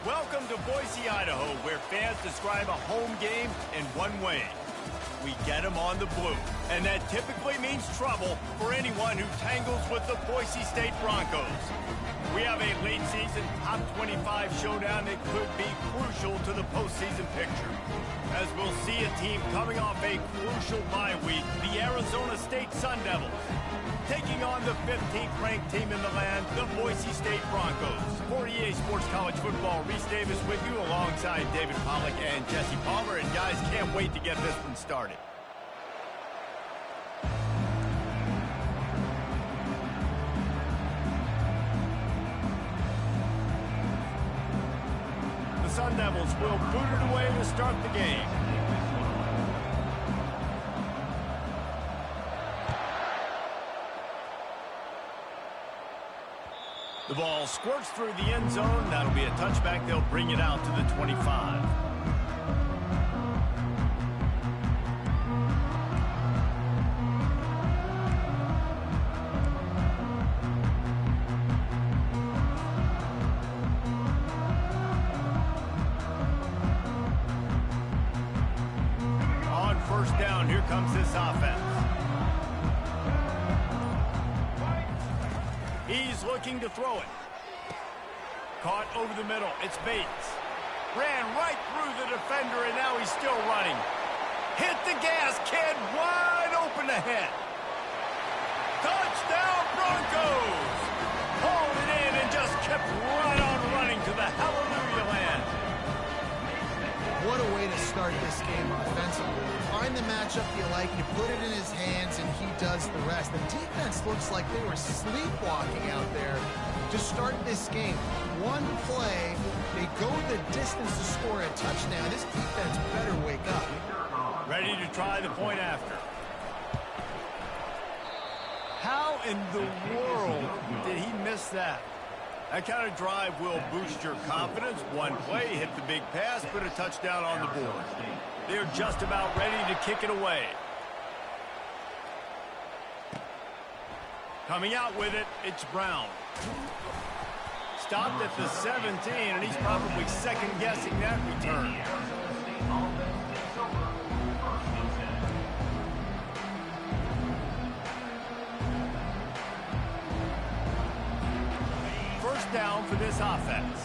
Welcome to Boise, Idaho, where fans describe a home game in one way. We get them on the blue, and that typically means trouble for anyone who tangles with the Boise State Broncos. We have a late-season top 25 showdown that could be crucial to the postseason picture, as we'll see a team coming off a crucial bye week, the Arizona State Sun Devils, taking on the 15th-ranked team in the land, the Boise State Broncos. For EA Sports College Football, Reese Davis with you alongside David Pollack and Jesse Palmer. And guys, can't wait to get this one started. The Sun Devils will boot it away to start the game. The ball squirts through the end zone. That'll be a touchback. They'll bring it out to the 25. On first down, here comes this offense. He's looking to throw it. Caught over the middle. It's Bates. Ran right through the defender, and now he's still running. Hit the gas, kid. Wide open ahead. Touchdown, Broncos! Hauled it in and just kept right on running to the hallelujah land. What a way to start this game offensively. You find the matchup you like, you put it in his hands, and he does the rest. The defense looks like they were sleepwalking out there to start this game. One play, they go the distance to score a touchdown. This defense better wake up. Ready to try the point after. How in the world did he miss that? That kind of drive will boost your confidence. One play, hit the big pass, put a touchdown on the board. They're just about ready to kick it away. Coming out with it, it's Brown. Stopped at the 17, and he's probably second-guessing that return. First down for this offense.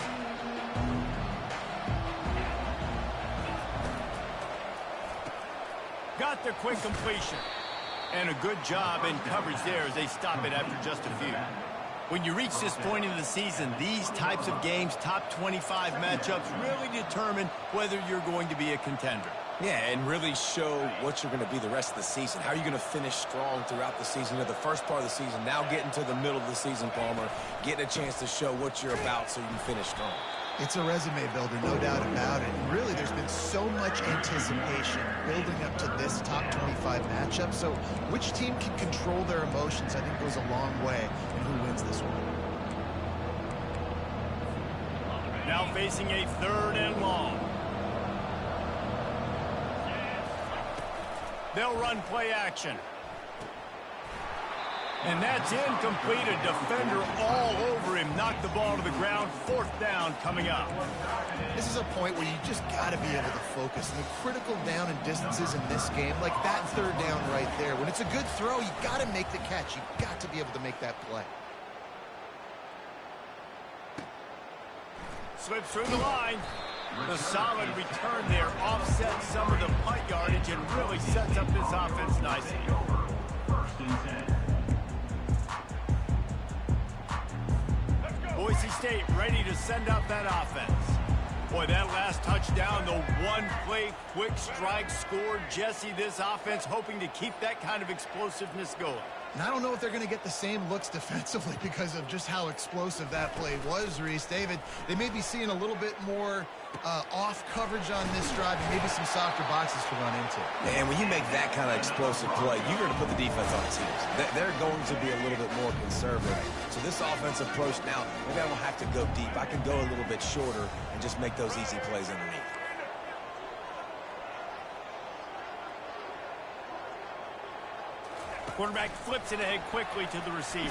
Got the quick completion. And a good job in coverage there as they stop it after just a few. When you reach this point in the season, these types of games, top 25 matchups, really determine whether you're going to be a contender. Yeah, and really show what you're going to be the rest of the season. How are you going to finish strong throughout the season, or the first part of the season, now getting to the middle of the season, Palmer, getting a chance to show what you're about so you can finish strong. It's a resume builder, no doubt about it. And really, there's been so much anticipation building up to this top 25 matchup. So which team can control their emotions, I think, goes a long way in who wins this one. Now facing a third and long. They'll run play action. And that's incomplete. A defender all over him. Knocked the ball to the ground. Fourth down coming up. This is a point where you just got to be able to focus. And the critical down and distances in this game, like that third down right there. When it's a good throw, you got to make the catch. You got to be able to make that play. Slips through the line. The solid return there offsets some of the punt yardage and really sets up this offense nicely. Boise State ready to send out that offense. Boy, that last touchdown, the one-play quick strike scored. Jesse, this offense hoping to keep that kind of explosiveness going. And I don't know if they're going to get the same looks defensively because of just how explosive that play was, Reese. David, they may be seeing a little bit more off coverage on this drive and maybe some softer boxes to run into. And when you make that kind of explosive play, you're going to put the defense on its heels. They're going to be a little bit more conservative. So this offensive approach now, maybe I don't have to go deep. I can go a little bit shorter and just make those easy plays underneath. Quarterback flips it ahead quickly to the receiver.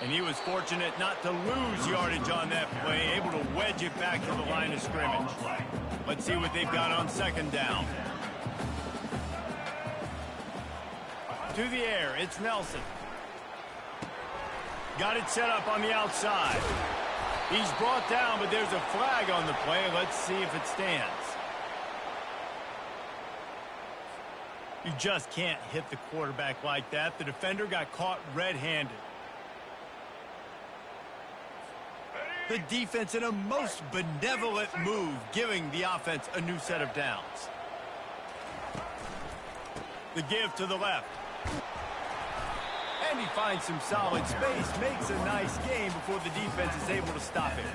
And he was fortunate not to lose yardage on that play, able to wedge it back to the line of scrimmage. Let's see what they've got on second down. To the air, it's Nelson. Got it set up on the outside. He's brought down, but there's a flag on the play. Let's see if it stands. You just can't hit the quarterback like that. The defender got caught red-handed. The defense in a most benevolent move, giving the offense a new set of downs. The give to the left. And he finds some solid space, makes a nice game before the defense is able to stop it.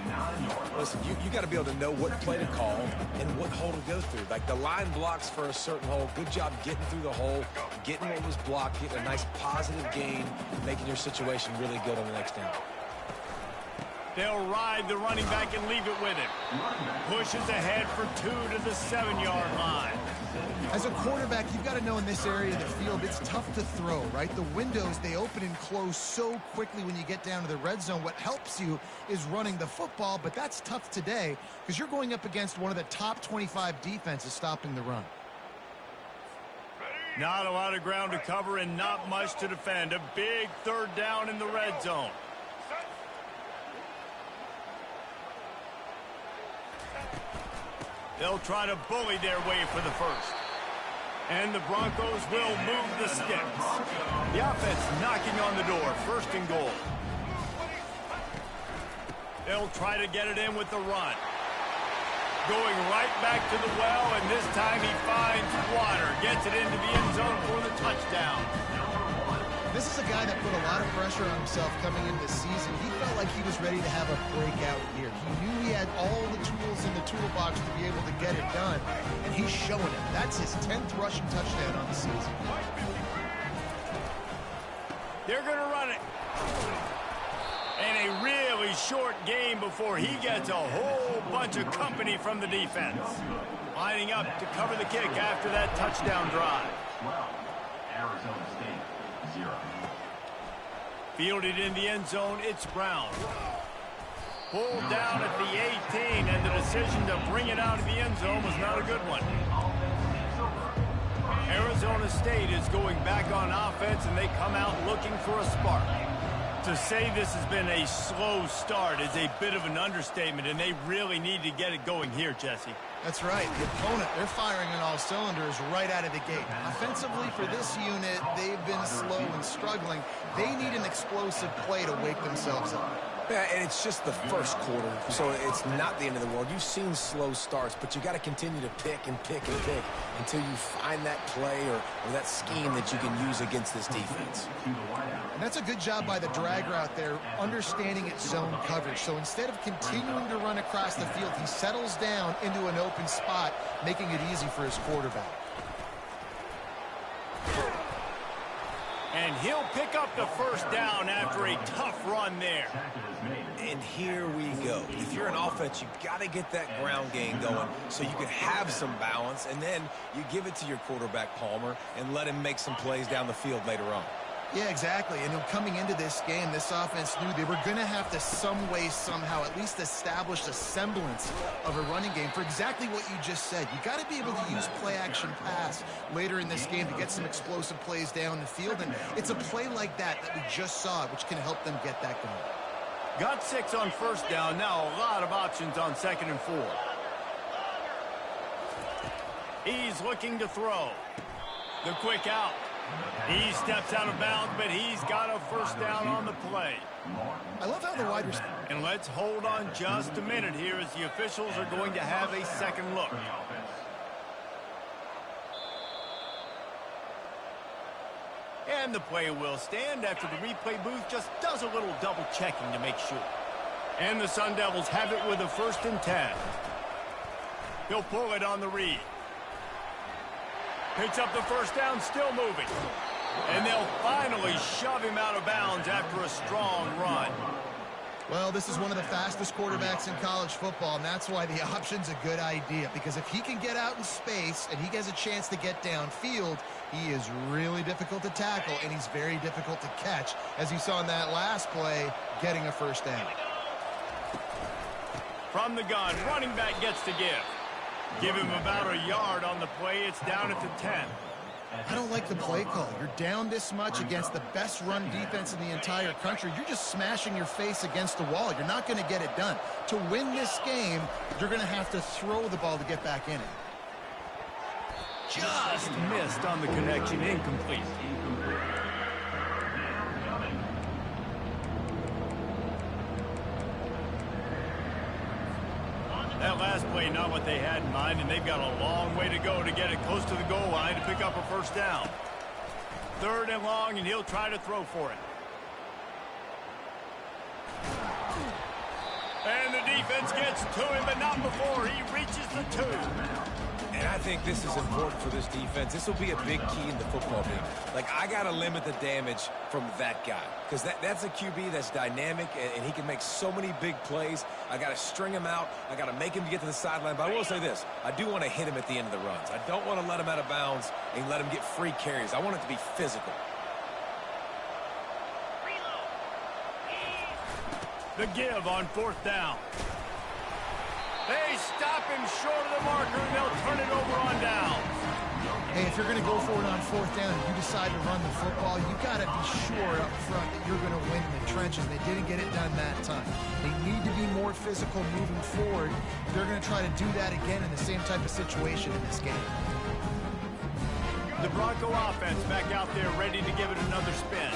Listen, you got to be able to know what play to call and what hole to go through. Like the line blocks for a certain hole. Good job getting through the hole, getting what was blocked, getting a nice positive gain, making your situation really good on the next down. They'll ride the running back and leave it with him. Pushes ahead for 2 to the 7-yard line. As a quarterback, you've got to know in this area of the field, it's tough to throw, right? The windows, they open and close so quickly when you get down to the red zone. What helps you is running the football, but that's tough today because you're going up against one of the top 25 defenses stopping the run. Not a lot of ground to cover and not much to defend. A big third down in the red zone. They'll try to bully their way for the first. And the Broncos will move the sticks. The offense knocking on the door. First and goal. They'll try to get it in with the run. Going right back to the well, and this time he finds water. Gets it into the end zone for the touchdown. This is a guy that put a lot of pressure on himself coming into the season. He felt like he was ready to have a breakout year. He knew he had all the tools in the toolbox to be able to get it done, and he's showing it. That's his 10th rushing touchdown on the season. They're going to run it. And a really short game before he gets a whole bunch of company from the defense. Lining up to cover the kick after that touchdown drive. Arizona State, 0. Fielded in the end zone, it's Brown. Pulled down at the 18, and the decision to bring it out of the end zone was not a good one. Arizona State is going back on offense, and they come out looking for a spark. To say this has been a slow start is a bit of an understatement, and they really need to get it going here, Jesse. That's right. The opponent, they're firing on all cylinders right out of the gate. Offensively for this unit, they've been slow and struggling. They need an explosive play to wake themselves up. Yeah, and it's just the first quarter, so it's not the end of the world. You've seen slow starts, but you got to continue to pick and pick and pick until you find that play or that scheme that you can use against this defense. And that's a good job by the drag route there, understanding its zone coverage. So instead of continuing to run across the field, he settles down into an open spot, making it easy for his quarterback. And he'll pick up the first down after a tough run there. And here we go. If you're an offense, you've got to get that ground game going so you can have some balance, and then you give it to your quarterback, Palmer, and let him make some plays down the field later on. Yeah, exactly. And coming into this game, this offense knew they were going to have to some way, somehow, at least establish a semblance of a running game for exactly what you just said. You got to be able to use play-action pass later in this game to get some explosive plays down the field. And it's a play like that we just saw, which can help them get that going. Got 6 on first down. Now a lot of options on 2nd and 4. He's looking to throw. The quick out. He steps out of bounds, but he's got a first down on the play. I love how the wide receiver... And let's hold on just a minute here as the officials are going to have a second look. And the play will stand after the replay booth just does a little double checking to make sure. And the Sun Devils have it with a 1st and 10. He'll pull it on the read. Picks up the first down, still moving. And they'll finally shove him out of bounds after a strong run. Well, this is one of the fastest quarterbacks in college football, and that's why the option's a good idea, because if he can get out in space and he gets a chance to get downfield, he is really difficult to tackle, and he's very difficult to catch, as you saw in that last play, getting a first down. From the gun, running back gets to give. Give him about a yard on the play. It's down at the 10. I don't like the play call. You're down this much against the best run defense in the entire country. You're just smashing your face against the wall. You're not going to get it done. To win this game, you're going to have to throw the ball to get back in it. Just missed on the connection, incomplete. That last play, not what they had in mind, and they've got a long way to go to get it close to the goal line to pick up a first down. 3rd and long, and he'll try to throw for it. And the defense gets to him, but not before he reaches the 2. And I think this is important for this defense. This will be a big key in the football game. Like, I got to limit the damage from that guy, because that's a QB that's dynamic, and he can make so many big plays. I got to string him out. I got to make him get to the sideline. But I will say this. I do want to hit him at the end of the runs. I don't want to let him out of bounds and let him get free carries. I want it to be physical. The give on 4th down. They stop him short of the marker, and they'll turn it over on down. Hey, if you're going to go for it on 4th down and you decide to run the football, you got to be sure up front that you're going to win in the trenches. They didn't get it done that time. They need to be more physical moving forward. They're going to try to do that again in the same type of situation in this game. The Bronco offense back out there ready to give it another spin.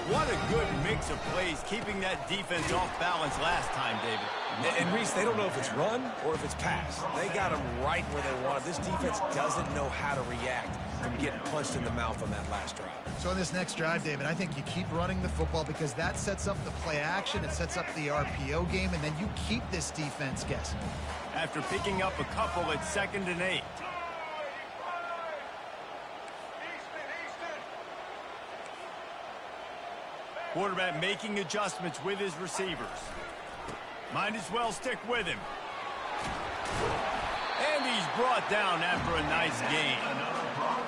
What a good mix of plays, keeping that defense off balance last time, David. And Reese, they don't know if it's run or if it's pass. They got them right where they want it. This defense doesn't know how to react from getting punched in the mouth on that last drive. So in this next drive, David, I think you keep running the football because that sets up the play action, it sets up the RPO game, and then you keep this defense guessing. After picking up a couple at 2nd and 8. Quarterback making adjustments with his receivers. Might as well stick with him. And he's brought down after a nice game.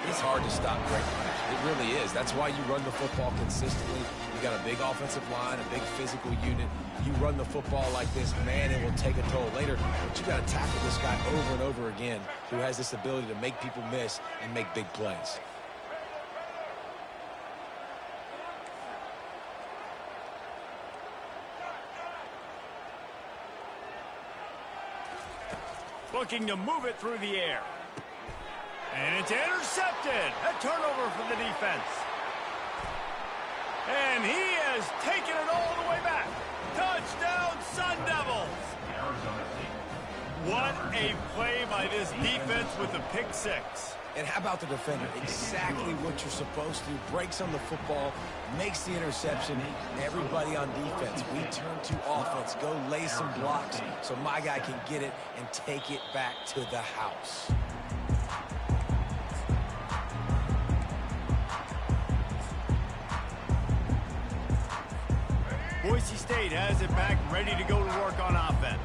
It's hard to stop great plays. It really is. That's why you run the football consistently. You got a big offensive line, a big physical unit. You run the football like this, man, it will take a toll later. But you got to tackle this guy over and over again who has this ability to make people miss and make big plays. Looking to move it through the air. And it's intercepted. A turnover for the defense. And he has taken it all the way back. Touchdown, Sun Devils. What a play by this defense with the pick 6. And how about the defender? Exactly what you're supposed to do. Breaks on the football, makes the interception. Everybody on defense, we turn to offense. Go lay some blocks so my guy can get it and take it back to the house. Boise State has it back, ready to go to work on offense.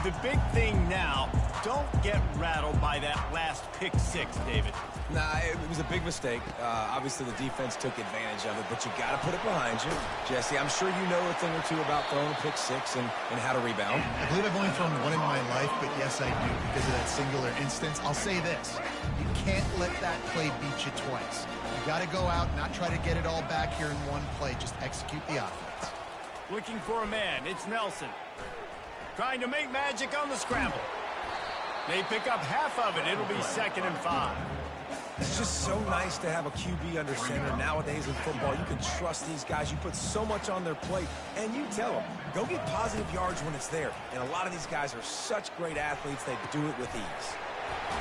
The big thing now, don't get rattled by that last pick 6, David. Nah, it was a big mistake. Obviously, the defense took advantage of it, but you got to put it behind you. Jesse, I'm sure you know a thing or two about throwing a pick 6 and how to rebound. I believe I've only thrown one in my life, but yes, I do because of that singular instance. I'll say this. You can't let that play beat you twice. You got to go out, not try to get it all back here in one play. Just execute the offense. Looking for a man. It's Nelson. Trying to make magic on the scramble. They pick up half of it. It'll be 2nd and 5. It's just so nice to have a QB under center. Nowadays in football, you can trust these guys. You put so much on their plate, and you tell them, go get positive yards when it's there. And a lot of these guys are such great athletes, they do it with ease.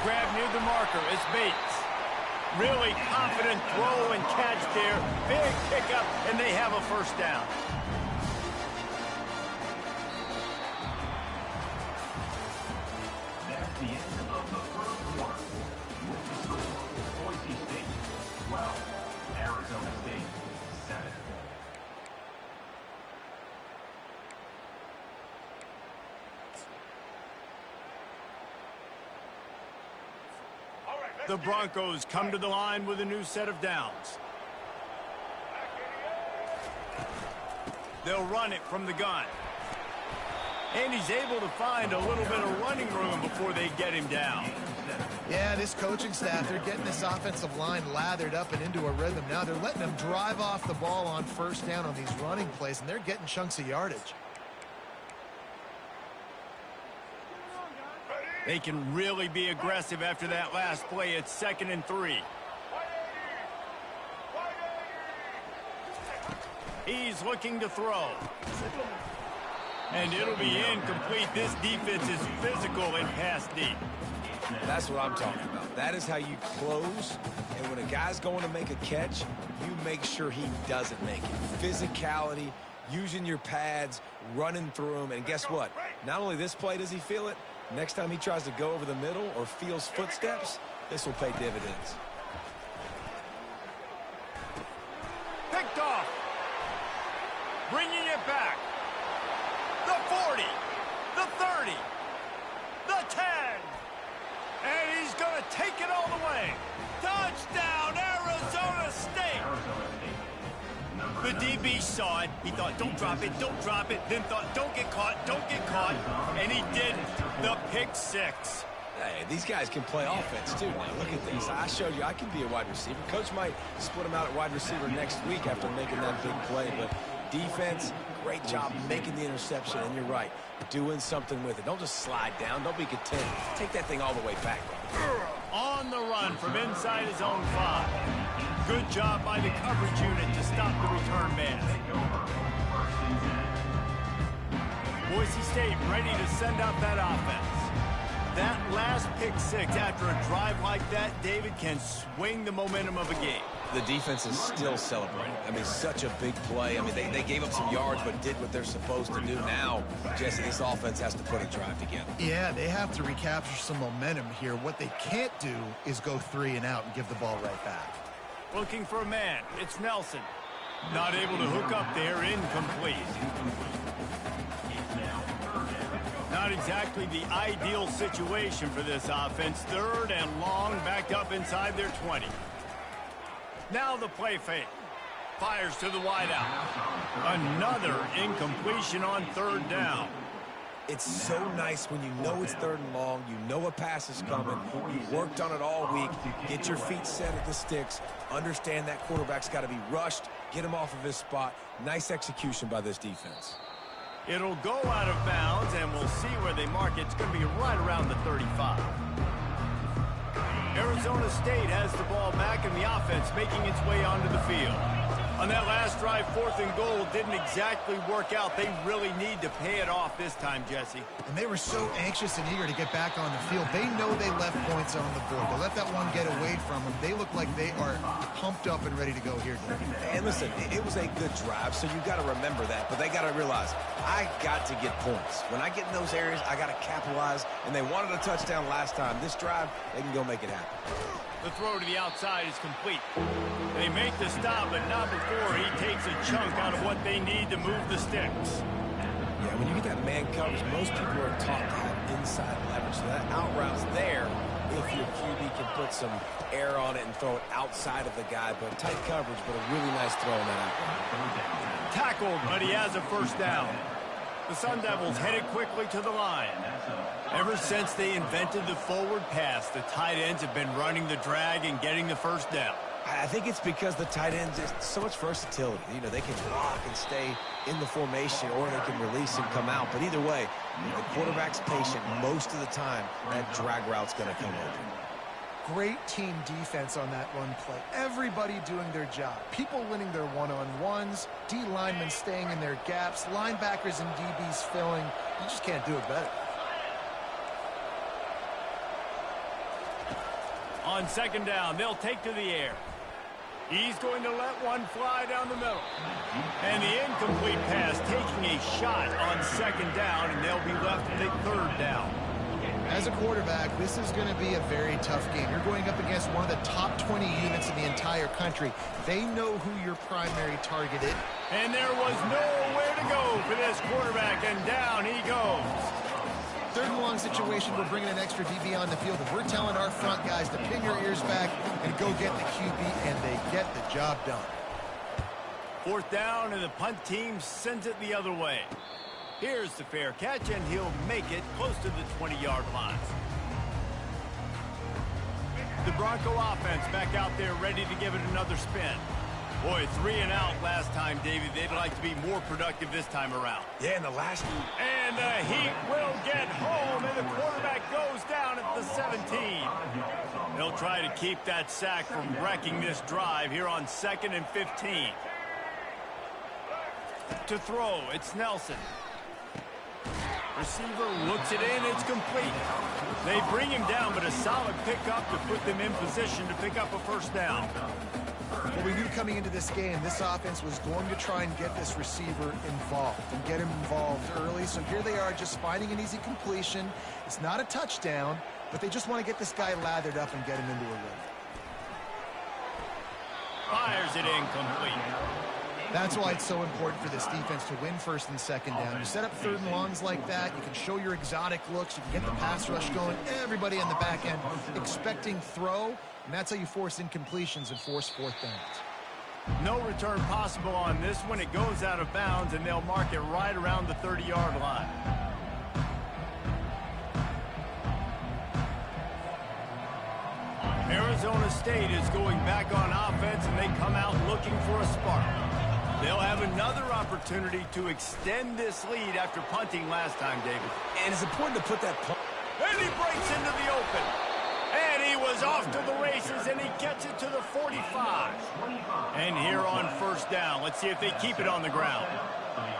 Grab near the marker. It's Bates. Really confident throw and catch there. Big pickup, and they have a first down. That's the end of the first quarter. With the score, Boise State 12, Arizona State 7. The Broncos come to the line with a new set of downs. They'll run it from the gun. And he's able to find a little bit of running room before they get him down. Yeah, this coaching staff, they're getting this offensive line lathered up and into a rhythm. Now they're letting them drive off the ball on first down on these running plays, and they're getting chunks of yardage. They can really be aggressive after that last play. It's 2nd and 3. He's looking to throw. And it'll be incomplete. This defense is physical and pass deep. That's what I'm talking about. That is how you close. And when a guy's going to make a catch, you make sure he doesn't make it. Physicality, using your pads, running through them. And guess what? Not only this play does he feel it, next time he tries to go over the middle or feels footsteps, this will pay dividends. Picked off. Bringing it back. The 40, the 30, the 10. And he's going to take it all the way. Touchdown, Arizona State. The DB saw it. He thought, don't drop it, don't drop it. Then thought, don't get caught, don't get caught. And he didn't. The pick 6. Hey, these guys can play offense, too. Now, look at this. I showed you I can be a wide receiver. Coach might split him out at wide receiver next week after making that big play. But defense, great job making the interception. And you're right, doing something with it. Don't just slide down. Don't be content. Take that thing all the way back. On the run from inside his own 5. Good job by the coverage unit to stop the return man. Boise State ready to send out that offense. That last pick 6 after a drive like that, David, can swing the momentum of a game. The defense is still celebrating. I mean, such a big play. I mean, they gave up some yards but did what they're supposed to do. Now, Jesse, this offense has to put a drive together. Yeah, they have to recapture some momentum here. What they can't do is go 3 and out and give the ball right back. Looking for a man. It's Nelson. Not able to hook up there. Incomplete. Not exactly the ideal situation for this offense. 3rd and long, backed up inside their 20. Now the play fake. Fires to the wideout. Another incompletion on 3rd down. It's so nice when you know it's 3rd and long, you know a pass is coming, you worked on it all week, get your feet set at the sticks, understand that quarterback's got to be rushed, get him off of his spot. Nice execution by this defense. It'll go out of bounds, and we'll see where they mark it. It's going to be right around the 35. Arizona State has the ball back, and the offense making its way onto the field. On that last drive, 4th and goal didn't exactly work out. They really need to pay it off this time, Jesse. And they were so anxious and eager to get back on the field. They know they left points on the board. They let that one get away from them. They look like they are pumped up and ready to go here today. And listen, it was a good drive, so you got to remember that. But they got to realize, I got to get points. When I get in those areas, I got to capitalize. And they wanted a touchdown last time. This drive, they can go make it happen. The throw to the outside is complete. They make the stop, but not before he takes a chunk out of what they need to move the sticks. Yeah, when you get that man coverage, most people are taught to have inside leverage. So that out route's there if your QB can put some air on it and throw it outside of the guy. But tight coverage, but a really nice throw on that out. Tackled, but he has a 1st down. The Sun Devils headed quickly to the line. Ever since they invented the forward pass, the tight ends have been running the drag and getting the 1st down. I think it's because the tight ends is so much versatility. You know, they can block and stay in the formation, or they can release and come out. But either way, the quarterback's patient most of the time. That drag route's going to come open. Great team defense on that run play. Everybody doing their job. People winning their one-on-ones, D linemen staying in their gaps, linebackers and DBs filling. You just can't do it better. On 2nd down, they'll take to the air. He's going to let one fly down the middle. And the incomplete pass taking a shot on 2nd down, and they'll be left with a 3rd down. As a quarterback, this is going to be a very tough game. You're going up against one of the top 20 units in the entire country. They know who your primary target is. And there was nowhere to go for this quarterback, and down he goes. Third and long situation, we're bringing an extra DB on the field. If we're telling our front guys to pin your ears back and go get the QB, and they get the job done. Fourth down, and the punt team sends it the other way. Here's the fair catch, and he'll make it close to the 20-yard line. The Bronco offense back out there ready to give it another spin. Boy, 3 and out last time, David. They'd like to be more productive this time around. Yeah, in the last... And the Heat will get home, and the quarterback goes down at the 17. They'll try to keep that sack from wrecking this drive here on 2nd and 15. To throw, it's Nelson. Receiver looks it in, it's complete. They bring him down, but a solid pickup to put them in position to pick up a first down. Well, we knew coming into this game, this offense was going to try and get this receiver involved and get him involved early. So here they are just finding an easy completion. It's not a touchdown, but they just want to get this guy lathered up and get him into a rhythm. Fires it incomplete. That's why it's so important for this defense to win first and second down. You set up third and longs like that, you can show your exotic looks, you can get the pass rush going, everybody on the back end expecting throw, and that's how you force incompletions and force fourth downs. No return possible on this one. It goes out of bounds, and they'll mark it right around the 30-yard line. Arizona State is going back on offense, and they come out looking for a spark. They'll have another opportunity to extend this lead after punting last time, David. And it's important to put that punt. And he breaks into the open. And he was off to the races, and he gets it to the 45. And here on first down, let's see if they keep it on the ground.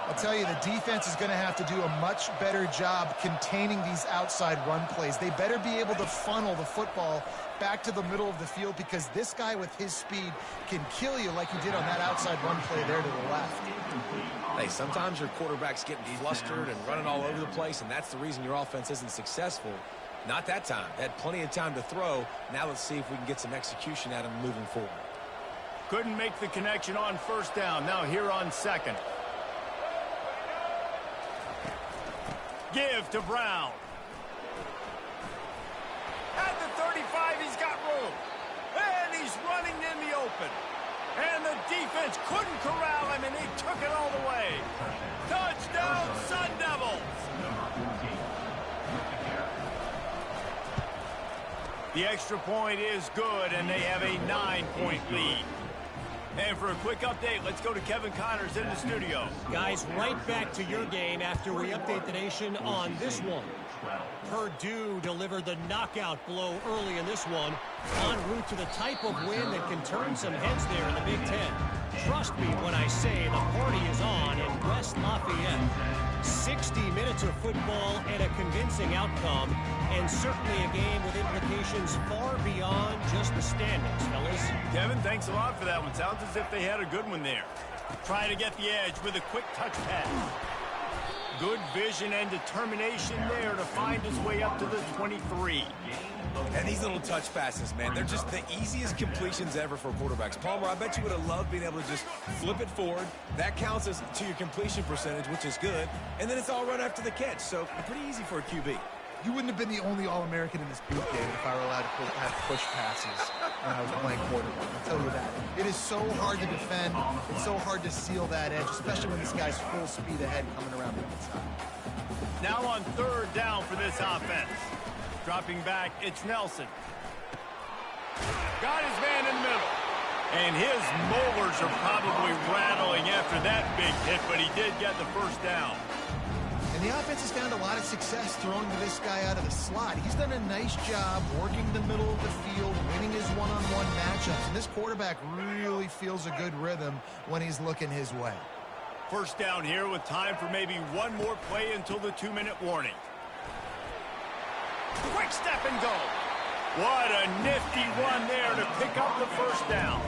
I'll tell you, the defense is going to have to do a much better job containing these outside run plays. They better be able to funnel the football back to the middle of the field, because this guy with his speed can kill you like he did on that outside run play there to the left. Hey, sometimes your quarterback's getting flustered and running all over the place, and that's the reason your offense isn't successful. Not that time. They had plenty of time to throw. Now let's see if we can get some execution at him moving forward. Couldn't make the connection on first down. Now here on second. Give to Brown. At the 35, he's got room. And he's running in the open. And the defense couldn't corral him, and he took it all the way. Touchdown, Sun Devils! The extra point is good, and they have a 9-point lead. And for a quick update, let's go to Kevin Connors in the studio. Guys, right back to your game after we update the nation on this one. Purdue delivered the knockout blow early in this one, en route to the type of win that can turn some heads there in the Big Ten. Trust me when I say the party is on in West Lafayette. 60 minutes of football and a convincing outcome, and certainly a game with implications far beyond just the standings, fellas. Kevin, thanks a lot for that one. Sounds as if they had a good one there. Trying to get the edge with a quick touch pass. Good vision and determination there to find his way up to the 23. And these little touch passes, man, they're just the easiest completions ever for quarterbacks. Palmer, I bet you would have loved being able to just flip it forward. That counts as to your completion percentage, which is good. And then it's all run after the catch, so pretty easy for a QB. You wouldn't have been the only All-American in this boot game if I were allowed to have push passes when I was playing quarterback. I'll tell you that. It is so hard to defend. It's so hard to seal that edge, especially when this guy's full speed ahead coming around the inside. Now on third down for this offense. Dropping back, it's Nelson. Got his man in the middle. And his molars are probably rattling after that big hit, but he did get the first down. And the offense has found a lot of success throwing to this guy out of the slot. He's done a nice job working the middle of the field, winning his one-on-one matchups. And this quarterback really feels a good rhythm when he's looking his way. First down here with time for maybe one more play until the 2-minute warning. Quick step and go. What a nifty run there to pick up the first down.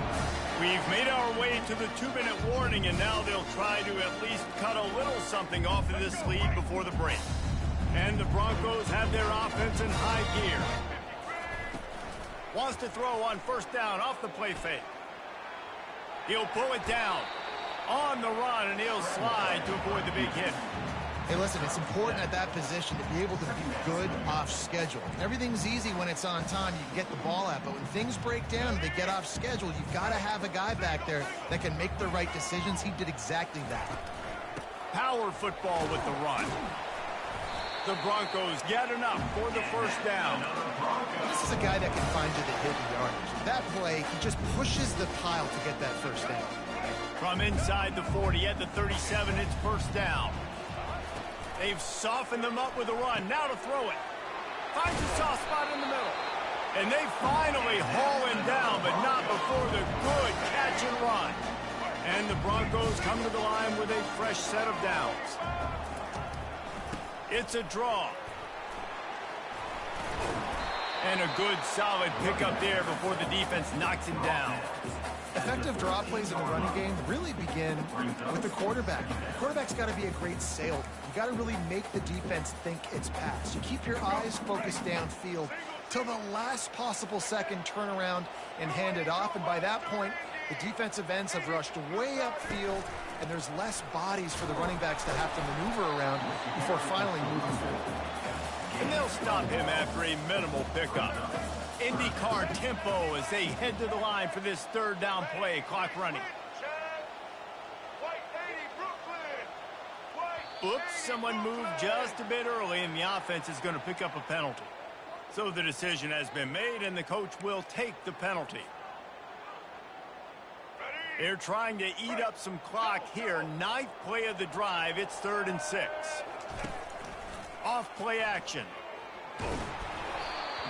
We've made our way to the 2-minute warning, and now they'll try to at least cut a little something off of this lead before the break. And the Broncos have their offense in high gear. Wants to throw on first down off the play fake. He'll pull it down on the run, and he'll slide to avoid the big hit. Hey, listen, it's important at that position to be able to be good off schedule. Everything's easy when it's on time. You can get the ball out, but when things break down and they get off schedule, you've got to have a guy back there that can make the right decisions. He did exactly that. Power football with the run. The Broncos get enough for the first down. This is a guy that can find you the hidden yardage. That play, he just pushes the pile to get that first down. From inside the 40 at the 37, it's first down. They've softened them up with a run. Now to throw it. Finds a soft spot in the middle. And they finally haul him down, but not before the good catch and run. And the Broncos come to the line with a fresh set of downs. It's a draw. And a good solid pickup there before the defense knocks him down. Effective draw plays in the running game really begin with the quarterback. The quarterback's got to be a great salesman. You got to really make the defense think it's pass. You keep your eyes focused downfield till the last possible second, turn around and hand it off. And by that point, the defensive ends have rushed way upfield, and there's less bodies for the running backs to have to maneuver around before finally moving forward. And they'll stop him after a minimal pickup. IndyCar tempo as they head to the line for this third down play. Clock running. Oops, someone moved just a bit early, and the offense is going to pick up a penalty. So the decision has been made, and the coach will take the penalty. They're trying to eat up some clock here. 9th play of the drive. It's 3rd and 6. Off play action.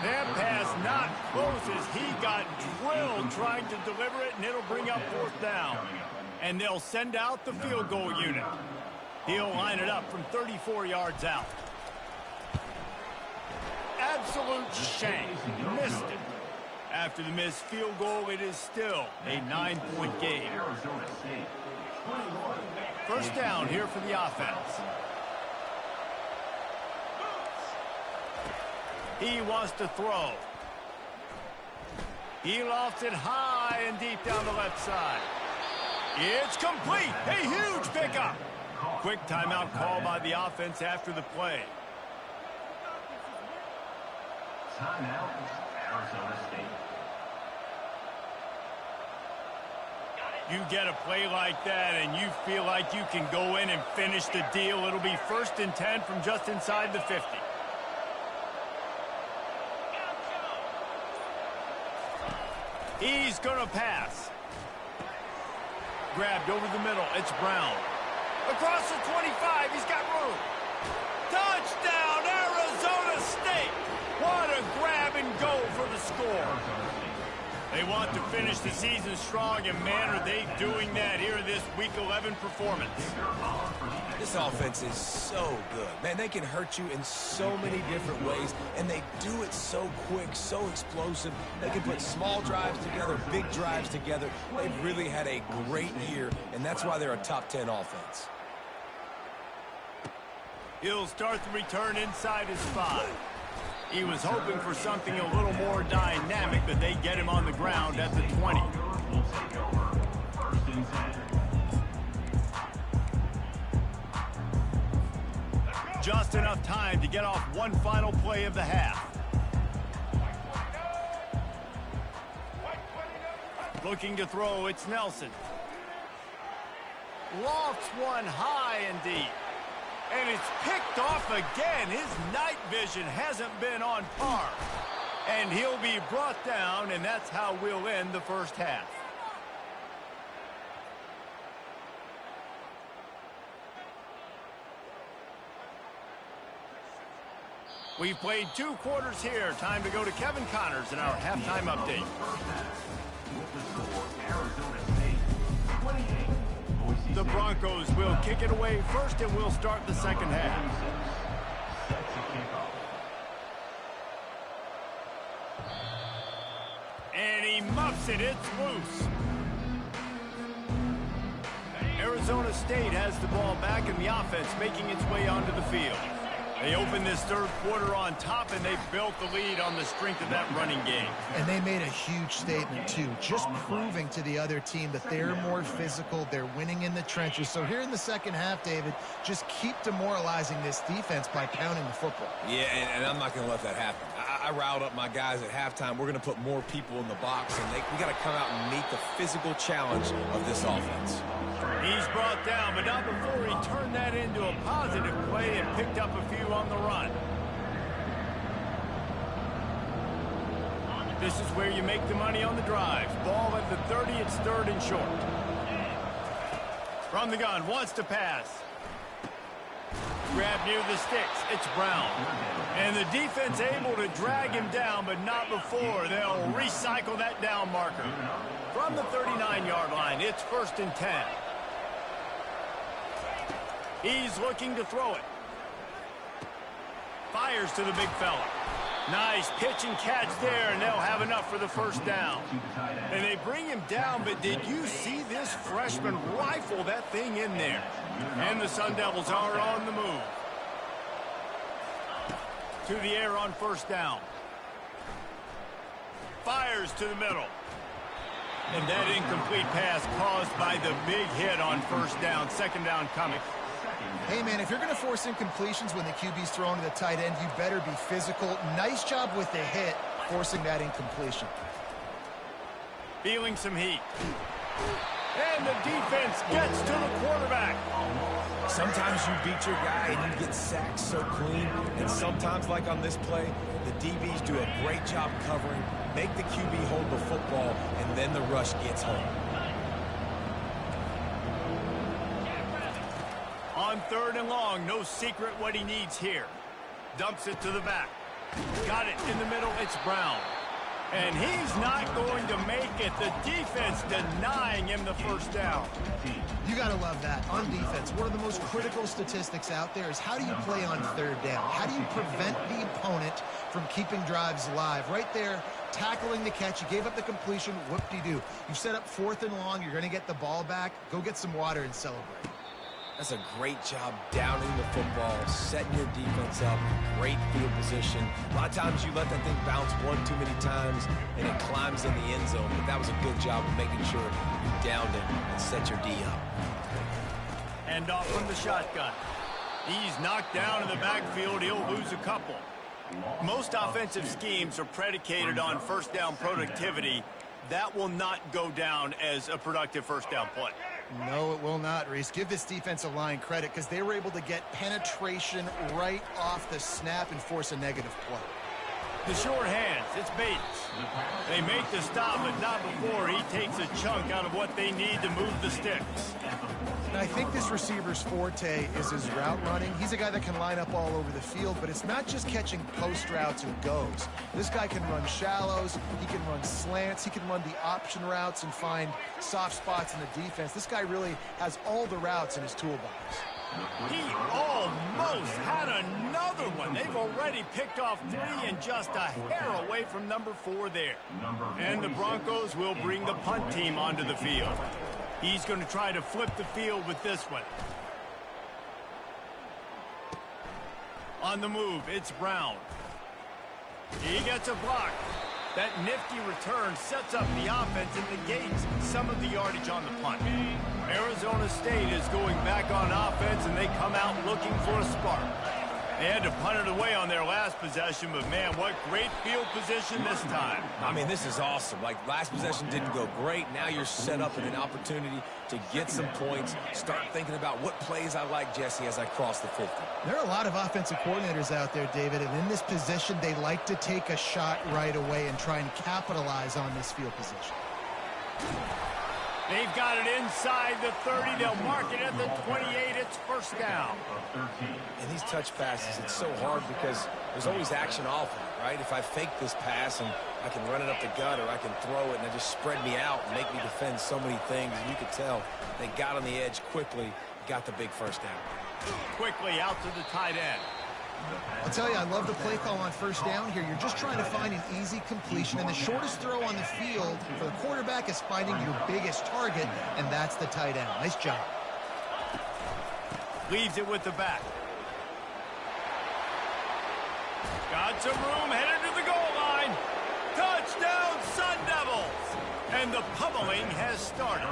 That pass not close as he got drilled trying to deliver it, and it'll bring up 4th down. And they'll send out the field goal unit. He'll line it up from 34 yards out. Absolute shame. Missed it. After the missed field goal, it is still a 9-point game. First down here for the offense. He wants to throw. He lofts it high and deep down the left side. It's complete. A huge pickup. Quick timeout call by the offense after the play. Timeout, Arizona State. You get a play like that and you feel like you can go in and finish the deal. It'll be 1st and 10 from just inside the 50. He's going to pass. Grabbed over the middle. It's Brown. Across the 25. He's got room. Touchdown, Arizona State. What a grab and go for the score. They want to finish the season strong, and man, are they doing that here in this Week 11 performance. This offense is so good. Man, they can hurt you in so many different ways, and they do it so quick, so explosive. They can put small drives together, big drives together. They've really had a great year, and that's why they're a top 10 offense. He'll start the return inside his 5. He was hoping for something a little more dynamic, but they get him on the ground at the 20. Just enough time to get off one final play of the half. Looking to throw, it's Nelson. Lofts one high and deep. And it's picked off again. His night vision hasn't been on par. And he'll be brought down, and that's how we'll end the first half. We've played 2 quarters here. Time to go to Kevin Connors in our halftime update. The Broncos will kick it away first, and we'll start the second half. And he muffs it. It's loose. Arizona State has the ball back, and the offense making its way onto the field. They opened this third quarter on top, and they built the lead on the strength of that running game. And they made a huge statement, too, just proving to the other team that they're more physical, they're winning in the trenches. So here in the second half, David, just keep demoralizing this defense by pounding the football. Yeah, and I'm not going to let that happen. I riled up my guys at halftime. We're going to put more people in the box, and we got to come out and meet the physical challenge of this offense. He's brought down, but not before he turned that into a positive play and picked up a few on the run. This is where you make the money on the drives. Ball at the 30, it's third and short. From the gun, wants to pass. Grab near the sticks, it's Brown. And the defense able to drag him down, but not before. They'll recycle that down marker. From the 39-yard line, it's 1st and 10. He's looking to throw it. Fires to the big fella. Nice pitch and catch there, and they'll have enough for the first down. And they bring him down, but did you see this freshman rifle that thing in there? And the Sun Devils are on the move. To the air on first down. Fires to the middle. And that incomplete pass caused by the big hit on first down. Second down coming. Hey, man, if you're going to force incompletions when the QB's thrown to the tight end, you better be physical. Nice job with the hit, forcing that incompletion. Feeling some heat. And the defense gets to the quarterback. Sometimes you beat your guy and you get sacked so clean. And sometimes, like on this play, the DBs do a great job covering, make the QB hold the football, and then the rush gets home. On third and long, no secret what he needs here. Dumps it to the back. Got it in the middle, it's Brown. And he's not going to make it. The defense denying him the first down. You got to love that. On defense, one of the most critical statistics out there is how do you play on third down? How do you prevent the opponent from keeping drives alive? Right there, tackling the catch. You gave up the completion. Whoop-de-doo. You set up 4th and long. You're going to get the ball back. Go get some water and celebrate. That's a great job downing the football, setting your defense up, great field position. A lot of times you let that thing bounce one too many times and it climbs in the end zone, but that was a good job of making sure you downed it and set your D up. And off from the shotgun. He's knocked down in the backfield. He'll lose a couple. Most offensive schemes are predicated on first down productivity. That will not go down as a productive first down play. No, it will not, Reese. Give this defensive line credit because they were able to get penetration right off the snap and force a negative play. The short hands, it's Bates. They make the stop, but not before he takes a chunk out of what they need to move the sticks. And I think this receiver's forte is his route running. He's a guy that can line up all over the field, but it's not just catching post routes and goes. This guy can run shallows, he can run slants, he can run the option routes and find soft spots in the defense. This guy really has all the routes in his toolbox. He almost had another one. They've already picked off 3 and just a hair away from number 4 there. And the Broncos will bring the punt team onto the field. He's going to try to flip the field with this one. On the move, it's Brown. He gets a block. That nifty return sets up the offense and negates some of the yardage on the punt. Arizona State is going back on offense, and they come out looking for a spark. They had to punt it away on their last possession, but, man, what great field position this time. I mean, this is awesome. Like, last possession didn't go great. Now you're set up in an opportunity to get some points. Start thinking about what plays I like, Jesse, as I cross the 50. There are a lot of offensive coordinators out there, David, and in this position, they like to take a shot right away and try and capitalize on this field position. They've got it inside the 30. They'll mark it at the 28. It's first down. And these touch passes, it's so hard because there's always action off of it, right? If I fake this pass and I can run it up the gut or I can throw it and it just spread me out and make me defend so many things. And you could tell they got on the edge quickly, got the big first down. Quickly out to the tight end. I'll tell you, I love the play call on first down here. You're just trying to find an easy completion, and the shortest throw on the field for the quarterback is finding your biggest target, and that's the tight end. Nice job. Leaves it with the back. Got some room, headed to the goal line. Touchdown, Sun Devils! And the pummeling has started.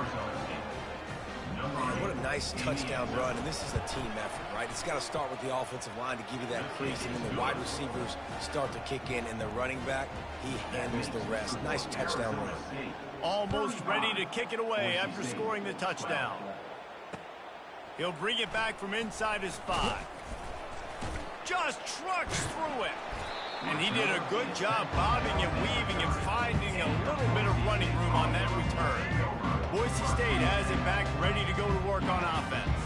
Man, what a nice touchdown run, and this is a team effort, right? It's got to start with the offensive line to give you that crease, and then the wide receivers start to kick in, and the running back, he handles the rest. Nice touchdown run. Almost ready to kick it away after scoring the touchdown. He'll bring it back from inside his 5. Just trucks through it. And he did a good job bobbing and weaving and finding a little bit of running room on that return. Boise State has it back ready to go to work on offense.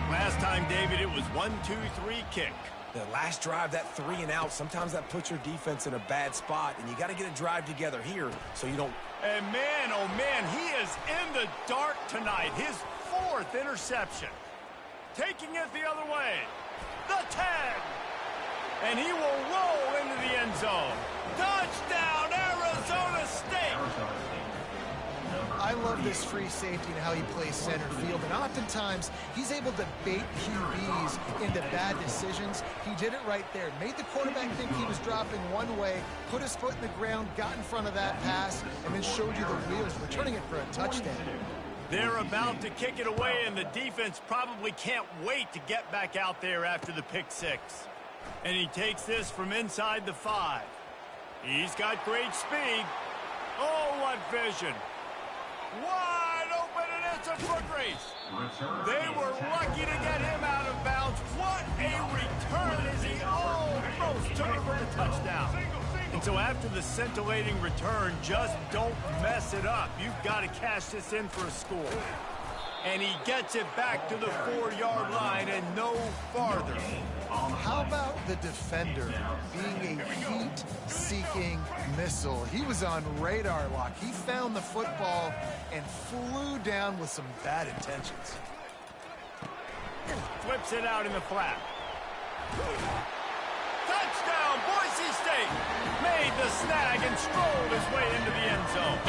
Last time, David, it was 1-2-3 kick. The last drive, that 3 and out, sometimes that puts your defense in a bad spot, and you got to get a drive together here so you don't. And man, oh man, he is in the dark tonight. His 4th interception. Taking it the other way. The 10. And he will roll into the end zone. Touchdown, Arizona State! I love this free safety and how he plays center field, and oftentimes he's able to bait QBs into bad decisions. He did it right there. Made the quarterback think he was dropping one way, put his foot in the ground, got in front of that pass, and then showed you the wheels, returning it for a touchdown. They're about to kick it away, and the defense probably can't wait to get back out there after the pick 6. And he takes this from inside the 5. He's got great speed. Oh, what vision. Wide open, and it's a foot race. They were lucky to get him out of bounds. What a return as he almost took it for the touchdown. And so after the scintillating return, just don't mess it up. You've got to cash this in for a score. And he gets it back to the 4-yard line and no farther. How about the defender being a heat-seeking missile? He was on radar lock. He found the football and flew down with some bad intentions. Flips it out in the flat. Touchdown, Boise State! Made the snag and strolled his way into the end zone.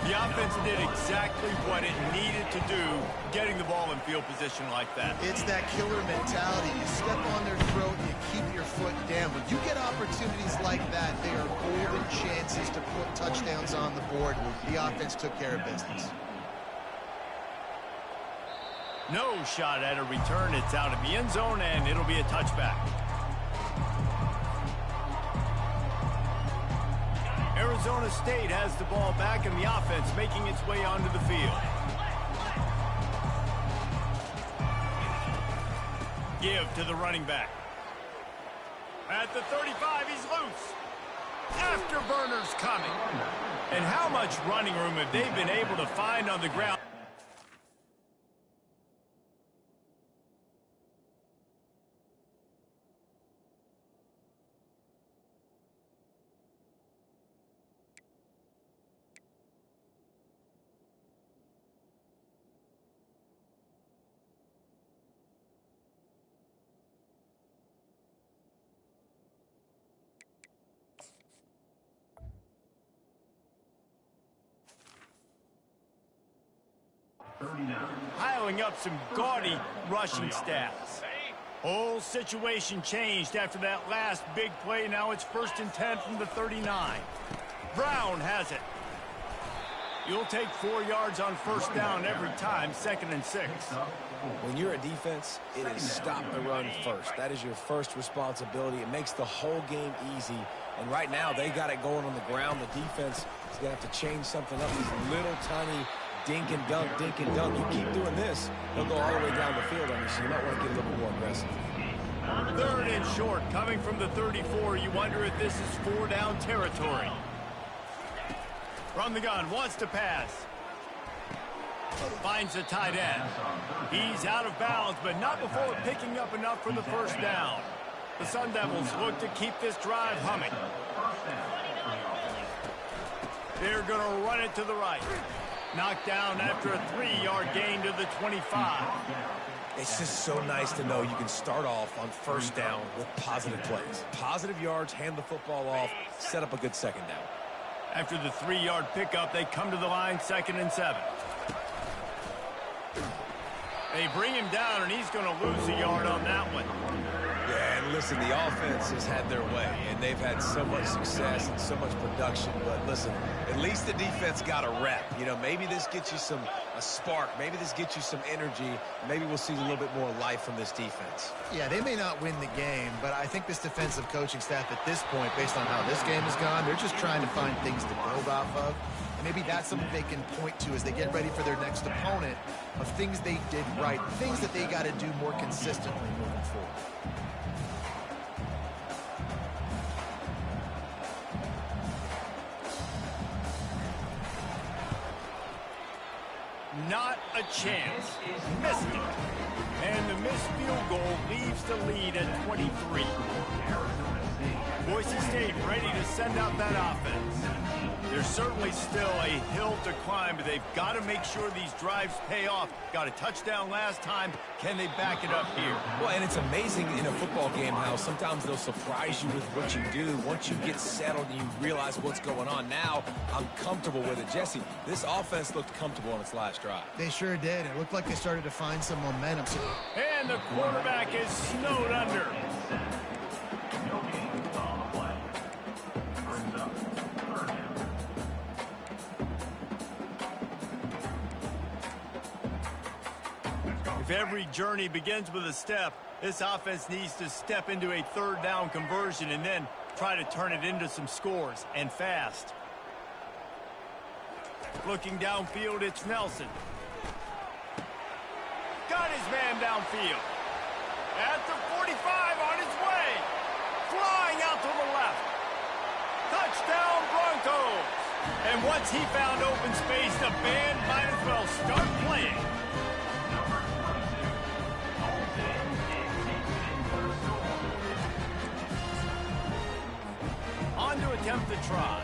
The offense did exactly what it needed to do, getting the ball in field position like that. It's that killer mentality. You step on their throat, you keep your foot down. When you get opportunities like that, they are golden chances to put touchdowns on the board. The offense took care of business. No shot at a return. It's out of the end zone, and it'll be a touchback. Arizona State has the ball back, and the offense making its way onto the field. Give to the running back. At the 35, he's loose. Afterburners coming. And how much running room have they been able to find on the ground? Piling up some gaudy rushing stats. Whole situation changed after that last big play. Now it's 1st and 10 from the 39. Brown has it. You'll take 4 yards on 1st down every time, 2nd and 6. When you're a defense, it is stop the run first. That is your first responsibility. It makes the whole game easy. And right now, they got it going on the ground. The defense is going to have to change something up. These little tiny dink and dunk, dink and dunk. You keep doing this, they'll go all the way down the field on you, so you might want to get a little bit more aggressive. 3rd and short, coming from the 34. You wonder if this is 4-down territory. From the gun, wants to pass. Finds a tight end. He's out of bounds, but not before picking up enough for the 1st down. The Sun Devils look to keep this drive humming. They're going to run it to the right. Knocked down after a 3-yard gain to the 25. It's just so nice to know you can start off on 1st down with positive plays. Positive yards, hand the football off, set up a good 2nd down. After the 3-yard pickup, they come to the line, 2nd and 7. They bring him down, and he's going to lose a yard on that one. Yeah, and listen, the offense has had their way, and they've had so much success and so much production. But listen, at least the defense got a rep. You know, maybe this gets you a spark. Maybe this gets you some energy. Maybe we'll see a little bit more life from this defense. Yeah, they may not win the game, but I think this defensive coaching staff at this point, based on how this game has gone, they're just trying to find things to build off of. And maybe that's something they can point to as they get ready for their next opponent, of things they did right, things that they got to do more consistently moving forward. Not a chance. Missed it. And the missed field goal leaves the lead at 23. Boise State ready to send out that offense. There's certainly still a hill to climb, but they've got to make sure these drives pay off. Got a touchdown last time. Can they back it up here? Well, and it's amazing in a football game how sometimes they'll surprise you with what you do. Once you get settled and you realize what's going on, now I'm comfortable with it. Jesse, this offense looked comfortable on its last drive. They sure did. It looked like they started to find some momentum. And the quarterback is snowed under. If every journey begins with a step, this offense needs to step into a third down conversion and then try to turn it into some scores, and fast. Looking downfield, it's Nelson. Got his man downfield. At the 45, on his way. Flying out to the left. Touchdown, Broncos. And once he found open space, the band might as well start playing. On to attempt the try.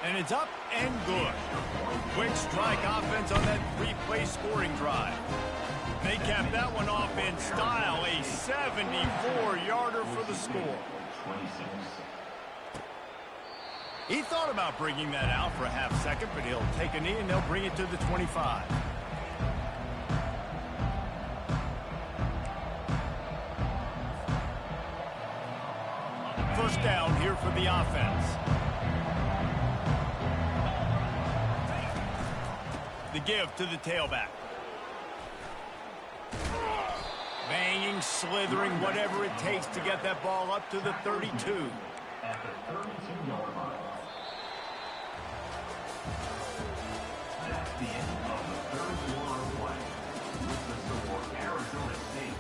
And it's up and good. Quick strike offense on that three-play scoring drive. They capped that one off in style, a 74-yarder for the score. He thought about bringing that out for a half second, but he'll take a knee and they'll bring it to the 25. First down here for the offense. The give to the tailback. Banging, slithering, whatever it takes to get that ball up to the 32. At the 32-yard line. That's the end of the third quarter of play. With the score, Arizona State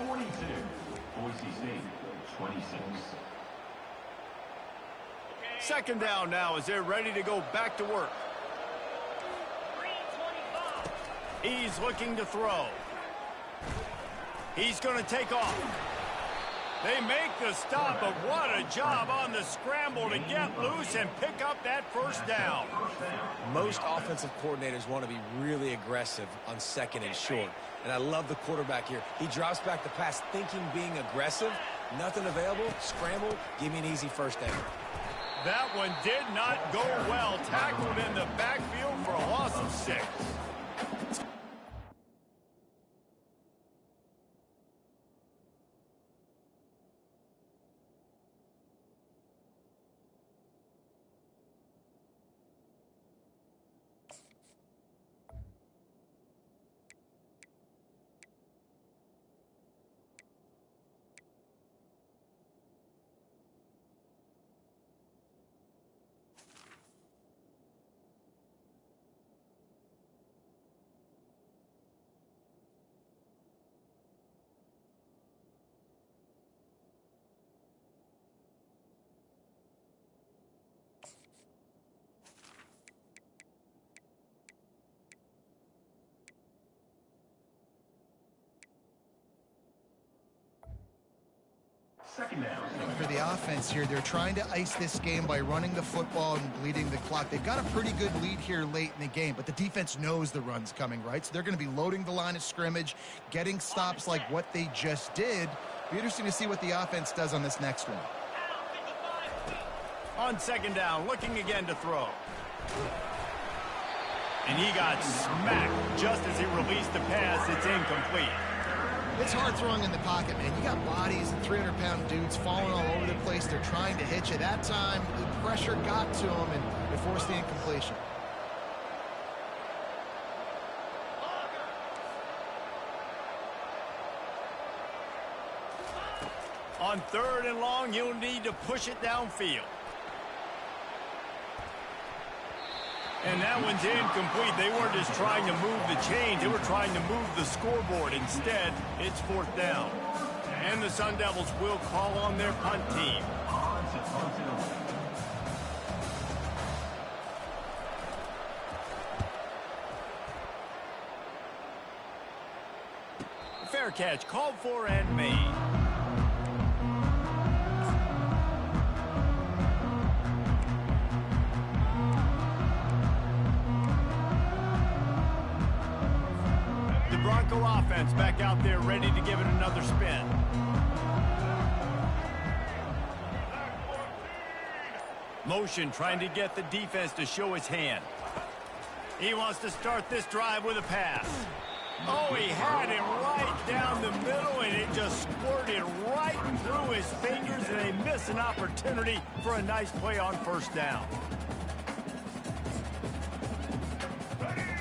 42, Boise State 26. Second down now as they're ready to go back to work. He's looking to throw. He's going to take off. They make the stop, but what a job on the scramble to get loose and pick up that first down. Most offensive coordinators want to be really aggressive on second and short. And I love the quarterback here. He drops back the pass thinking being aggressive. Nothing available. Scramble. Give me an easy first down. That one did not go well. Tackled in the backfield for a loss of 6. Second down. For the offense here, they're trying to ice this game by running the football and bleeding the clock. They've got a pretty good lead here late in the game, but the defense knows the run's coming, right? So they're going to be loading the line of scrimmage, getting stops like what they just did. Be interesting to see what the offense does on this next one. On second down, looking again to throw. And he got smacked just as he released the pass. It's incomplete. It's hard throwing in the pocket, man. You got bodies and 300-pound dudes falling all over the place. They're trying to hit you. That time, the pressure got to him, and it forced the incompletion. On 3rd and long, you'll need to push it downfield. And that one's incomplete. They weren't just trying to move the chains. They were trying to move the scoreboard. Instead, it's 4th down. And the Sun Devils will call on their punt team. Fair catch called for and made. Bronco offense back out there ready to give it another spin. Motion trying to get the defense to show his hand. He wants to start this drive with a pass. Oh, he had it right down the middle, and it just squirted right through his fingers, and they miss an opportunity for a nice play on 1st down.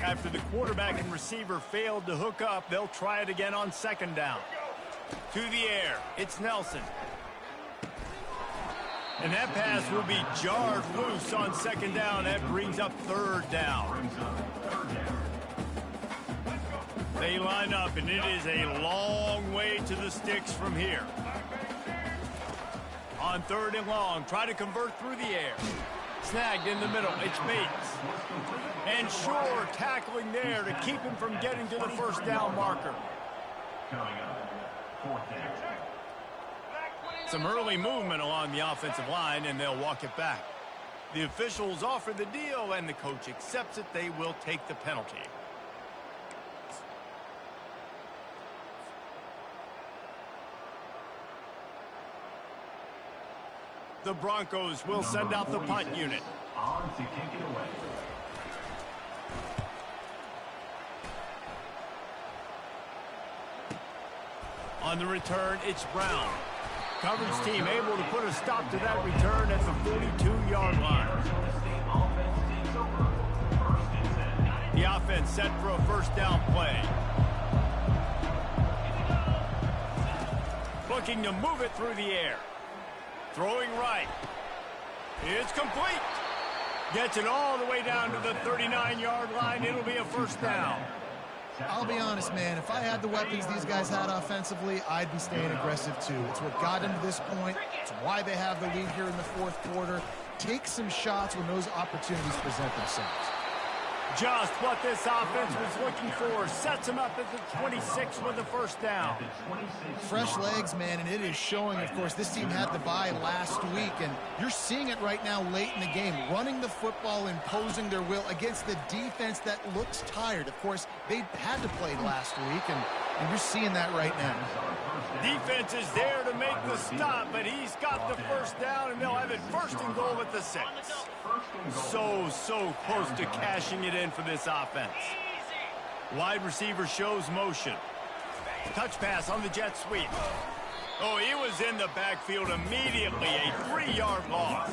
After the quarterback and receiver failed to hook up, they'll try it again on 2nd down. To the air, it's Nelson. And that pass will be jarred loose on 2nd down. That brings up 3rd down. They line up, and it is a long way to the sticks from here. On 3rd and long, try to convert through the air. Snagged in the middle, it's Bates. And Shore tackling there to keep him from getting to the 1st down marker. Some early movement along the offensive line, and they'll walk it back. The officials offer the deal, and the coach accepts it. They will take the penalty. The Broncos will send out the punt unit. On to kick it away. On the return, it's Brown. Coverage team able to put a stop to that return at the 42-yard line. The offense set for a 1st down play. Looking to move it through the air. Throwing right. It's complete. Gets it all the way down to the 39-yard line. It'll be a 1st down. I'll be honest, man. If I had the weapons these guys had offensively, I'd be staying aggressive too. It's what got them to this point. It's why they have the lead here in the 4th quarter. Take some shots when those opportunities present themselves. Just what this offense was looking for. Sets him up at the 26 with the 1st down. Fresh legs, man, and it is showing. Of course, this team had the bye last week, and you're seeing it right now late in the game. Running the football, imposing their will against the defense that looks tired. Of course, they had to play last week, and you're seeing that right now. Defense is there to make the stop, but he's got the 1st down, and they'll have it 1st and goal at the 6. So close to cashing it in for this offense. Wide receiver shows motion. Touch pass on the jet sweep. Oh, he was in the backfield immediately. A 3-yard loss.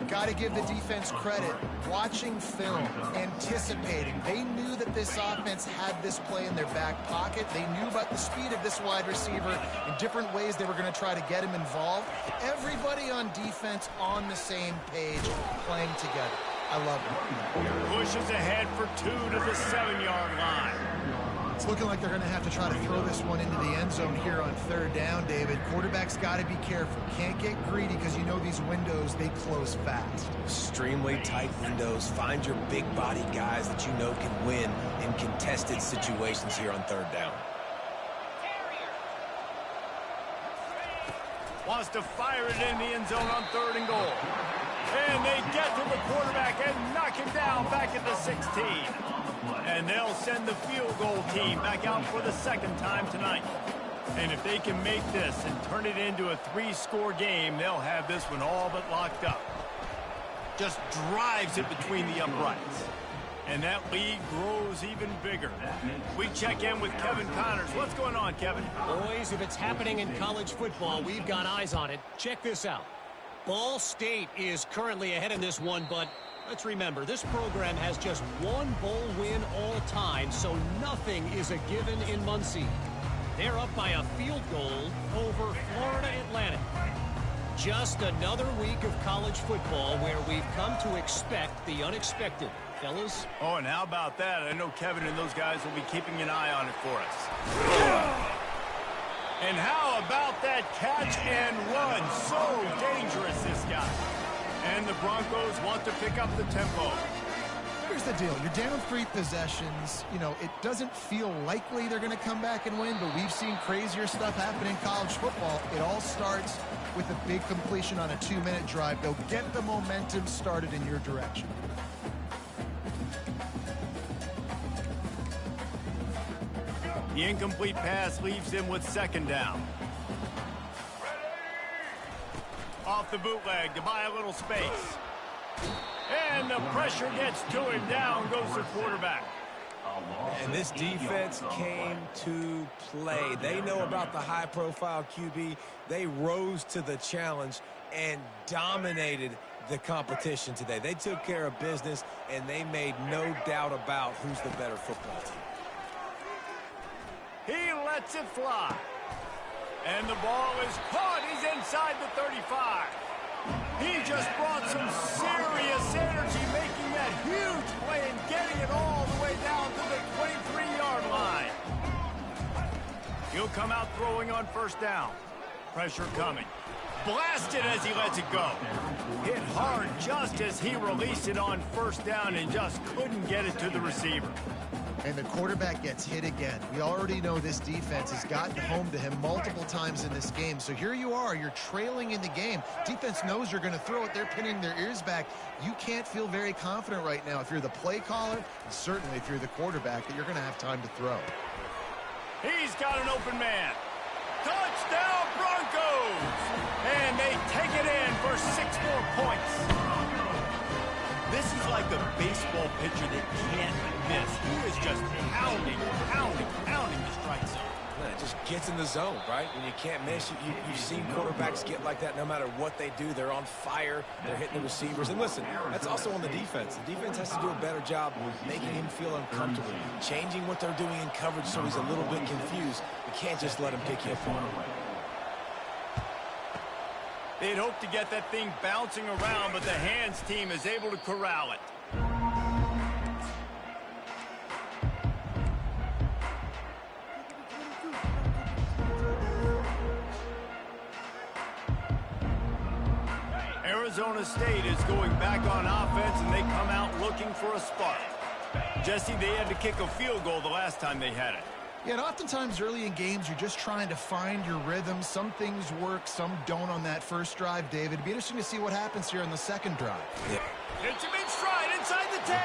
Got to give the defense credit. Watching film, anticipating. They knew that this offense had this play in their back pocket. They knew about the speed of this wide receiver in different ways they were going to try to get him involved. Everybody on defense on the same page, playing together. I love it. Pushes ahead for 2 to the 7-yard line. It's looking like they're going to have to try to throw this one into the end zone here on 3rd down, David. Quarterback's got to be careful. Can't get greedy because you know these windows, they close fast. Extremely tight windows. Find your big body guys that you know can win in contested situations here on 3rd down. Wants to fire it in the end zone on 3rd and goal. And they get to the quarterback and knock him down back at the 16. And they'll send the field goal team back out for the 2nd time tonight. And if they can make this and turn it into a 3-score game, they'll have this one all but locked up. Just drives it between the uprights. And that lead grows even bigger. We check in with Kevin Connors. What's going on, Kevin? Boys, if it's happening in college football, we've got eyes on it. Check this out. Ball State is currently ahead in this one, but let's remember, this program has just one bowl win all time, so nothing is a given in Muncie. They're up by a field goal over Florida Atlantic. Just another week of college football where we've come to expect the unexpected. Fellas? Oh, and how about that? I know Kevin and those guys will be keeping an eye on it for us. And how about that catch and run? So dangerous, this guy. And the Broncos want to pick up the tempo. Here's the deal. You're down 3 possessions. You know, it doesn't feel likely they're going to come back and win, but we've seen crazier stuff happen in college football. It all starts with a big completion on a 2-minute drive. They'll get the momentum started in your direction. The incomplete pass leaves him with 2nd down. Off the bootleg to buy a little space. And the pressure gets to him. Down goes the quarterback. And this defense came to play. They know about the high-profile QB. They rose to the challenge and dominated the competition today. They took care of business, and they made no doubt about who's the better football team. He lets it fly. And the ball is caught. He's inside the 35. He just brought some serious energy, making that huge play and getting it all the way down to the 23-yard line. He'll come out throwing on 1st down. Pressure coming. Blasted as he lets it go. Hit hard just as he released it on 1st down and just couldn't get it to the receiver. And the quarterback gets hit again. We already know this defense has gotten home to him multiple times in this game. So here you are, you're trailing in the game. Defense knows you're going to throw it. They're pinning their ears back. You can't feel very confident right now if you're the play caller, and certainly if you're the quarterback, that you're going to have time to throw. He's got an open man. Touchdown Broncos! And they take it in for 6 more points. This is like a baseball pitcher that can't miss. He is just pounding the strike zone. It just gets in the zone, right? When you can't miss, you've seen quarterbacks get like that no matter what they do. They're on fire. They're hitting the receivers. And listen, that's also on the defense. The defense has to do a better job making him feel uncomfortable, changing what they're doing in coverage so he's a little bit confused. You can't just let him pick you apart. They'd hope to get that thing bouncing around, but the hands team is able to corral it. Arizona State is going back on offense, and they come out looking for a spark. Jesse, they had to kick a field goal the last time they had it. Yeah, and oftentimes early in games, you're just trying to find your rhythm. Some things work, some don't on that first drive, David. It'd be interesting to see what happens here on the 2nd drive. Yeah. Hits him in stride inside the 10.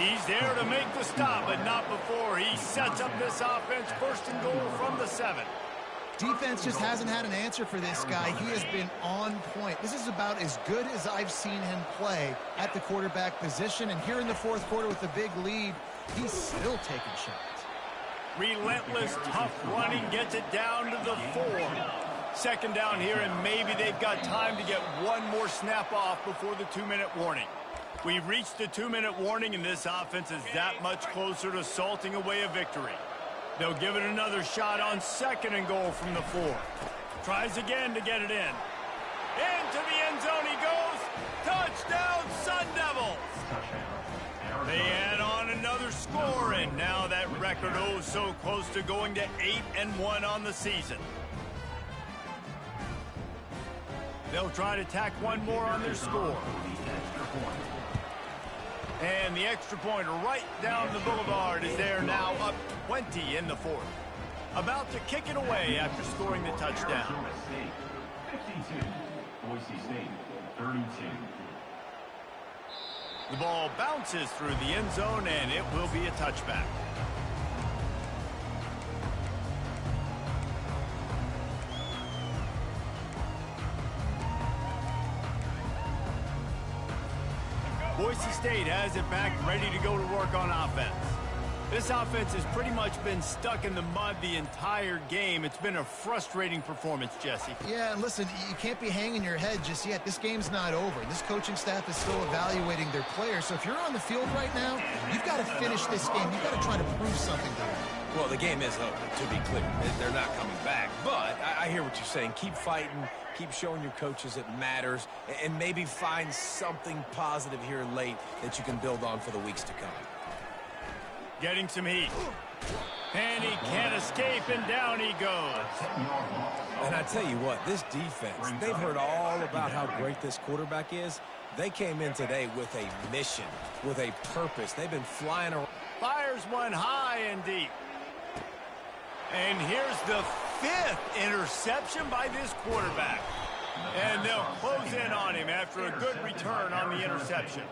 He's there to make the stop, but not before he sets up this offense 1st and goal from the 7. Defense just hasn't had an answer for this guy. He has been on point. This is about as good as I've seen him play at the quarterback position. And here in the 4th quarter with a big lead, he's still taking shots. Relentless, tough running gets it down to the 4. 2nd down here, and maybe they've got time to get one more snap off before the 2-minute warning. We've reached the 2-minute warning, and this offense is that much closer to salting away a victory. They'll give it another shot on 2nd and goal from the 4. Tries again to get it in. Into the end zone he goes. Touchdown, Sun Devils! They add on another score, and now that record oh so close to going to 8-1 on the season. They'll try to tack one more on their score. And the extra point right down the boulevard is there now, up 20 in the 4th. About to kick it away after scoring the touchdown. 52, Boise State 32. The ball bounces through the end zone, and it will be a touchback. Boise State has it back, ready to go to work on offense. This offense has pretty much been stuck in the mud the entire game. It's been a frustrating performance, Jesse. Yeah, and listen, you can't be hanging your head just yet. This game's not over. This coaching staff is still evaluating their players. So if you're on the field right now, you've got to finish this game. You've got to try to prove something to them. Well, the game is over, to be clear. They're not coming back. But I hear what you're saying. Keep fighting. Keep showing your coaches it matters. And maybe find something positive here late that you can build on for the weeks to come. Getting some heat. And he can't escape, and down he goes. And I tell you what, this defense, they've heard all about how great this quarterback is. They came in today with a mission, with a purpose. They've been flying around. Fires one high and deep. And here's the 5th interception by this quarterback. And they'll close in on him after a good return on the interception.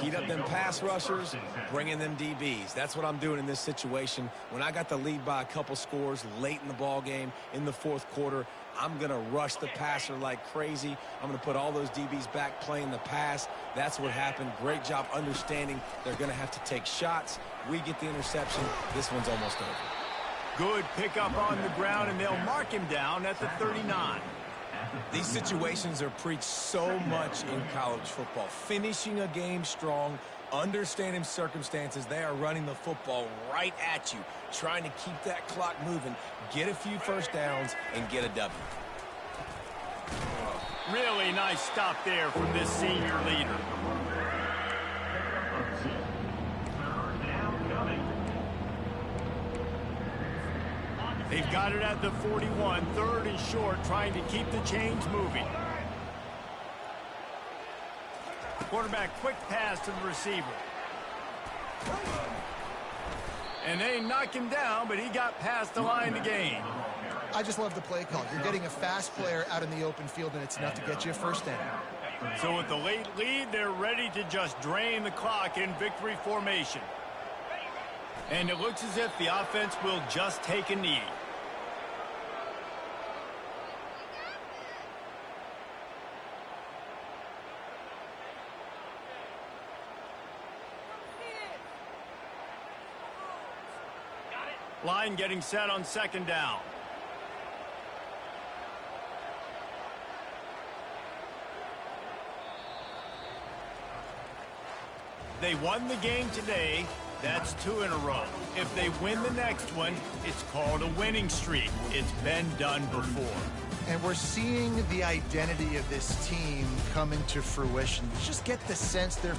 Heat up them pass rushers, bring in them DBs. That's what I'm doing in this situation. When I got the lead by a couple scores late in the ball game, in the 4th quarter, I'm going to rush the passer like crazy. I'm going to put all those DBs back playing the pass. That's what happened. Great job understanding they're going to have to take shots. We get the interception. This one's almost over. Good pickup on the ground, and they'll mark him down at the 39. These situations are preached so much in college football. Finishing a game strong, understanding circumstances. They are running the football right at you, trying to keep that clock moving, get a few first downs, and get a W. Really nice stop there from this senior leader. They've got it at the 41, 3rd and short, trying to keep the chains moving. Quarterback quick pass to the receiver. And they knock him down, but he got past the line to gain. I just love the play call. You're getting a fast player out in the open field, and it's enough to get you a first down. So with the late lead, they're ready to just drain the clock in victory formation. And it looks as if the offense will just take a knee. Line getting set on 2nd down. They won the game today. That's 2 in a row. If they win the next one, it's called a winning streak. It's been done before. And we're seeing the identity of this team come into fruition. You just get the sense they're